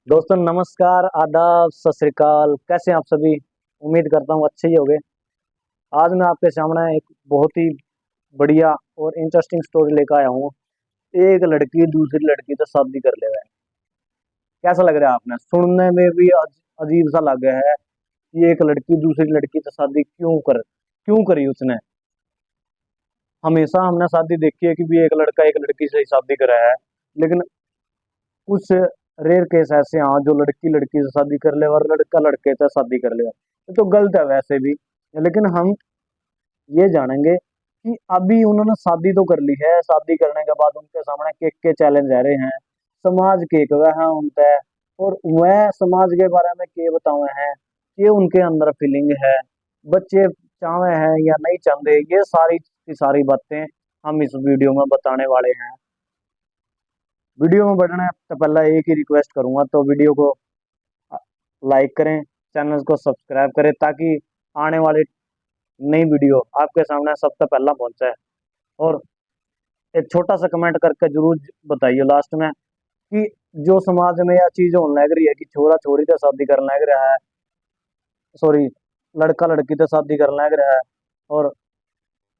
दोस्तों नमस्कार, आदाब, सत श्री अकाल। कैसे हैं आप सभी? उम्मीद करता हूँ अच्छे ही होंगे। आज मैं आपके सामने एक बहुत ही बढ़िया और इंटरेस्टिंग स्टोरी लेकर आया हूँ। एक लड़की दूसरी लड़की से शादी कर ले गए। कैसा लग रहा है आपने? सुनने में भी अजीब सा लग गया है कि एक लड़की दूसरी लड़की से शादी क्यों करी उसने। हमेशा हमने शादी देखी है कि भी एक लड़का एक लड़की से ही शादी करा है, लेकिन कुछ रेयर केस ऐसे हैं जो लड़की लड़की से शादी कर ले और लड़का लड़के से शादी कर ले। ये तो गलत है वैसे भी, लेकिन हम ये जानेंगे कि अभी उन्होंने शादी तो कर ली है। शादी करने के बाद उनके सामने के चैलेंज आ रहे हैं, समाज के वह उनका है, और वह समाज के बारे में के बताए हैं कि उनके अंदर फीलिंग है, बच्चे चाहे हैं या नहीं चाहते। ये सारी की सारी बातें हम इस वीडियो में बताने वाले हैं। वीडियो में बढ़ने से पहले एक ही रिक्वेस्ट करूंगा, तो वीडियो को लाइक करें, चैनल को सब्सक्राइब करें, ताकि आने वाली नई वीडियो आपके सामने सबसे पहला पहुंचे। और एक छोटा सा कमेंट करके जरूर बताइए लास्ट में कि जो समाज में यह चीज होने लग रही है कि छोरा छोरी से शादी करने लग रहा है, सॉरी, लड़का लड़की से शादी करने लग रहा है, और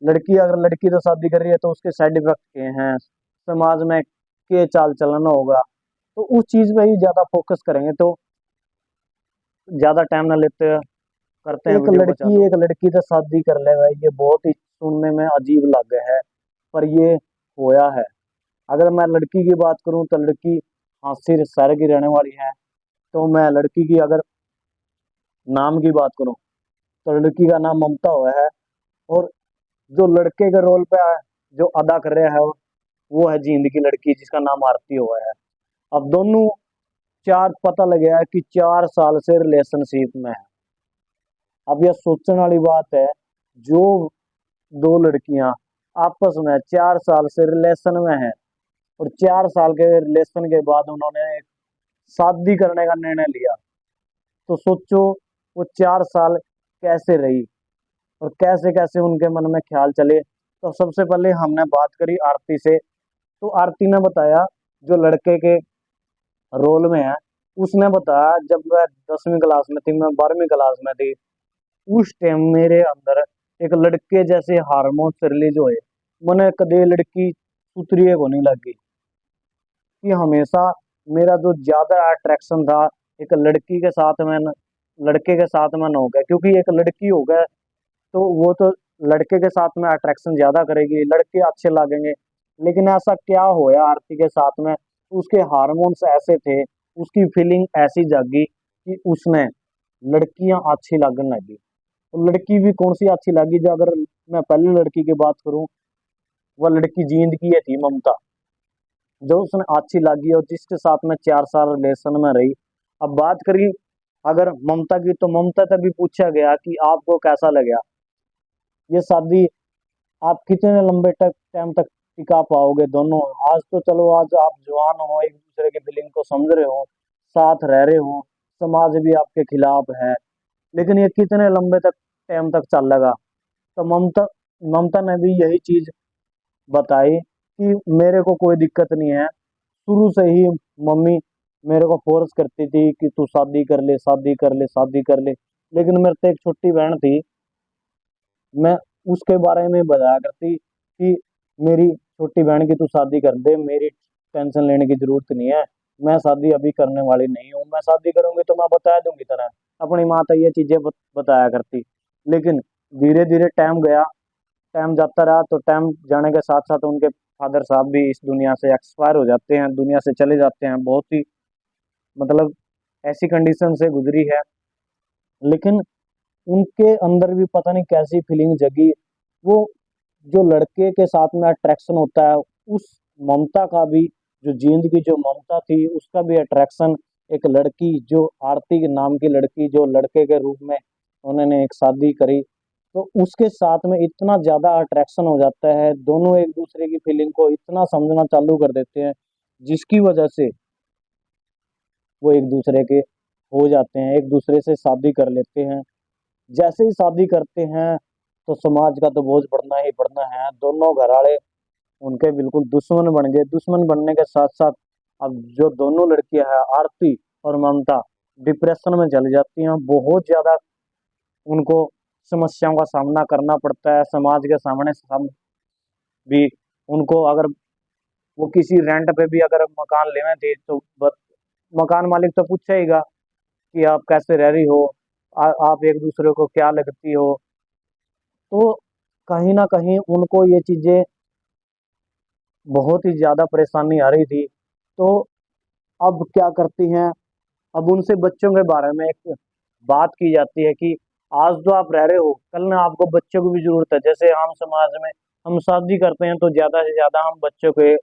लड़की अगर लड़की से शादी कर रही है तो उसके साइड इफेक्ट क्या हैं, समाज में के चाल चलन होगा। तो उस चीज पे ही ज्यादा फोकस करेंगे, तो ज्यादा टाइम ना लेते हुए करते हैं एक वीडियो को लड़की चालू। एक लड़की से शादी कर ले भाई, ये बहुत ही सुनने में अजीब लग है, पर ये होया है। अगर मैं लड़की की बात करूं तो लड़की हासिर शहर की रहने वाली है। तो मैं लड़की की अगर नाम की बात करूं तो लड़की का नाम ममता हुआ है, और जो लड़के के रोल पे जो अदा कर रहा है वो है जींद की लड़की जिसका नाम आरती हुआ है। अब दोनों चार पता लगे है कि 4 साल से रिलेशनशिप में है। अब यह सोचने वाली बात है, जो दो लड़कियां आपस में 4 साल से रिलेशन में हैं, और 4 साल के रिलेशन के बाद उन्होंने शादी करने का निर्णय लिया, तो सोचो वो 4 साल कैसे रही और कैसे कैसे उनके मन में ख्याल चले। तो सबसे पहले हमने बात करी आरती से। तो आरती ने बताया, जो लड़के के रोल में है, उसने बताया जब मैं 10वीं क्लास में थी, मैं 12वीं क्लास में थी, उस टाइम मेरे अंदर एक लड़के जैसे हार्मोन्स रिलीज हुए। मैंने कदे लड़की उतरी को नहीं लगी कि हमेशा मेरा जो ज्यादा अट्रैक्शन था एक लड़की के साथ में लड़के के साथ में न हो गया, क्योंकि एक लड़की हो गया तो वो तो लड़के के साथ में अट्रैक्शन ज्यादा करेगी, लड़के अच्छे लगेंगे। लेकिन ऐसा क्या होया आरती के साथ में, उसके हार्मोन्स ऐसे थे, उसकी फीलिंग ऐसी जागी कि उसने लड़कियां अच्छी लगने लगी। तो लड़की भी कौन सी अच्छी लगी, जो अगर मैं पहली लड़की की बात करूं, वह लड़की जींद की ये थी ममता, जो उसने अच्छी लगी और जिसके साथ में 4 साल रिलेशन में रही। अब बात करी अगर ममता की, तो ममता तक भी पूछा गया कि आपको कैसा लगा ये शादी, आप कितने लंबे तक टाइम तक टिका पाओगे दोनों। आज तो चलो, आज आप जवान हो, एक दूसरे के फीलिंग को समझ रहे हो, साथ रह रहे हो, समाज भी आपके खिलाफ है, लेकिन ये कितने लंबे तक टाइम तक चलेगा। तो ममता ममता ने भी यही चीज बताई कि मेरे को कोई दिक्कत नहीं है। शुरू से ही मम्मी मेरे को फोर्स करती थी कि तू शादी कर ले, शादी कर ले, शादी कर ले, लेकिन मेरे तो एक छोटी बहन थी, मैं उसके बारे में बताया करती कि मेरी छोटी बहन की तू शादी कर दे, मेरी टेंशन लेने की जरूरत नहीं है, मैं शादी अभी करने वाली नहीं हूँ, मैं शादी करूंगी तो मैं बता दूंगी तरह। अपनी माँ तो ये चीजें बताया करती। लेकिन धीरे धीरे टाइम गया, टाइम जाता रहा, तो टाइम जाने के साथ साथ उनके फादर साहब भी इस दुनिया से एक्सपायर हो जाते हैं, दुनिया से चले जाते हैं। बहुत ही मतलब ऐसी कंडीशन से गुजरी है, लेकिन उनके अंदर भी पता नहीं कैसी फीलिंग जगी। वो जो लड़के के साथ में अट्रैक्शन होता है, उस ममता का भी, जो जींद की जो ममता थी उसका भी अट्रैक्शन एक लड़की, जो आरती के नाम की लड़की, जो लड़के के रूप में उन्होंने एक शादी करी, तो उसके साथ में इतना ज्यादा अट्रैक्शन हो जाता है, दोनों एक दूसरे की फीलिंग को इतना समझना चालू कर देते हैं, जिसकी वजह से वो एक दूसरे के हो जाते हैं, एक दूसरे से शादी कर लेते हैं। जैसे ही शादी करते हैं तो समाज का तो बोझ बढ़ना ही बढ़ना है। दोनों घराड़े उनके बिल्कुल दुश्मन बन गए। दुश्मन बनने के साथ साथ अब जो दोनों लड़कियां हैं, आरती और ममता डिप्रेशन में चली जाती हैं। बहुत ज़्यादा उनको समस्याओं का सामना करना पड़ता है समाज के सामने। सब भी उनको, अगर वो किसी रेंट पे भी अगर मकान लेवे थे तो मकान मालिक तो पूछेगा कि आप कैसे रह रही हो, आप एक दूसरे को क्या लगती हो। तो कहीं ना कहीं उनको ये चीजें बहुत ही ज्यादा परेशानी आ रही थी। तो अब क्या करती हैं, अब उनसे बच्चों के बारे में एक बात की जाती है कि आज तो आप रह रहे हो, कल ना आपको बच्चों की भी जरूरत है। जैसे हम समाज में हम शादी करते हैं तो ज्यादा से ज्यादा हम बच्चों के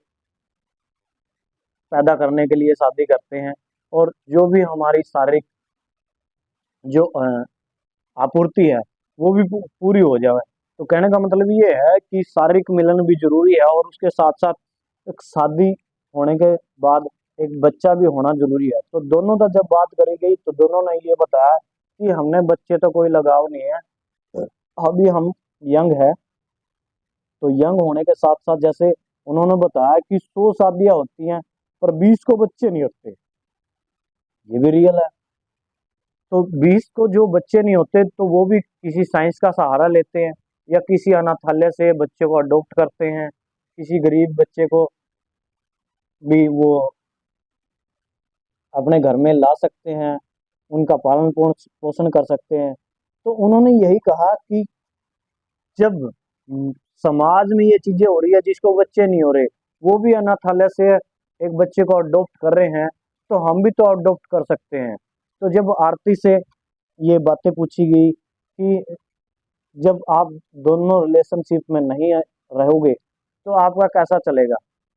पैदा करने के लिए शादी करते हैं, और जो भी हमारी शारीरिक जो आपूर्ति है वो भी पूरी हो जाए। तो कहने का मतलब ये है कि शारीरिक मिलन भी जरूरी है, और उसके साथ साथ एक शादी होने के बाद एक बच्चा भी होना जरूरी है। तो दोनों का जब बात करी गई तो दोनों ने ये बताया कि हमने बच्चे तो कोई लगाव नहीं है, अभी हम यंग है। तो यंग होने के साथ साथ जैसे उन्होंने बताया कि 100 शादियां होती हैं पर 20 को बच्चे नहीं होते, ये भी रियल है। तो 20 को जो बच्चे नहीं होते तो वो भी किसी साइंस का सहारा लेते हैं, या किसी अनाथालय से बच्चे को अडॉप्ट करते हैं, किसी गरीब बच्चे को भी वो अपने घर में ला सकते हैं, उनका पालन पोषण कर सकते हैं। तो उन्होंने यही कहा कि जब समाज में ये चीजें हो रही है, जिसको बच्चे नहीं हो रहे वो भी अनाथालय से एक बच्चे को अडॉप्ट कर रहे हैं, तो हम भी तो अडॉप्ट कर सकते हैं। तो जब आरती से ये बातें पूछी गई कि जब आप दोनों रिलेशनशिप में नहीं रहोगे तो आपका कैसा चलेगा,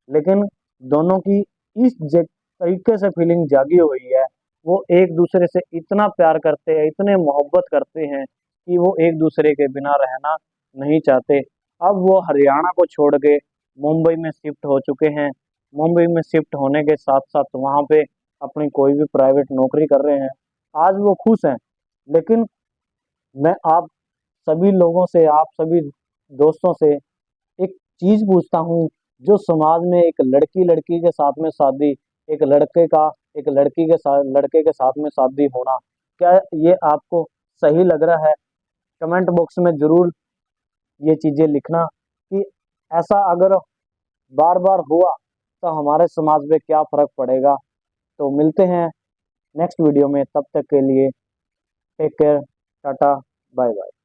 लेकिन दोनों की इस तरीके से फीलिंग जागी हुई है, वो एक दूसरे से इतना प्यार करते हैं, इतने मोहब्बत करते हैं कि वो एक दूसरे के बिना रहना नहीं चाहते। अब वो हरियाणा को छोड़ के मुंबई में शिफ्ट हो चुके हैं। मुंबई में शिफ्ट होने के साथ साथ वहाँ पे अपनी कोई भी प्राइवेट नौकरी कर रहे हैं। आज वो खुश हैं। लेकिन मैं आप सभी लोगों से, आप सभी दोस्तों से एक चीज पूछता हूँ, जो समाज में एक लड़की लड़की के साथ में शादी, एक लड़के का एक लड़के के साथ में शादी होना, क्या ये आपको सही लग रहा है? कमेंट बॉक्स में जरूर ये चीजें लिखना कि ऐसा अगर बार बार हुआ तो हमारे समाज में क्या फर्क पड़ेगा। तो मिलते हैं नेक्स्ट वीडियो में, तब तक के लिए take care, tata, bye bye.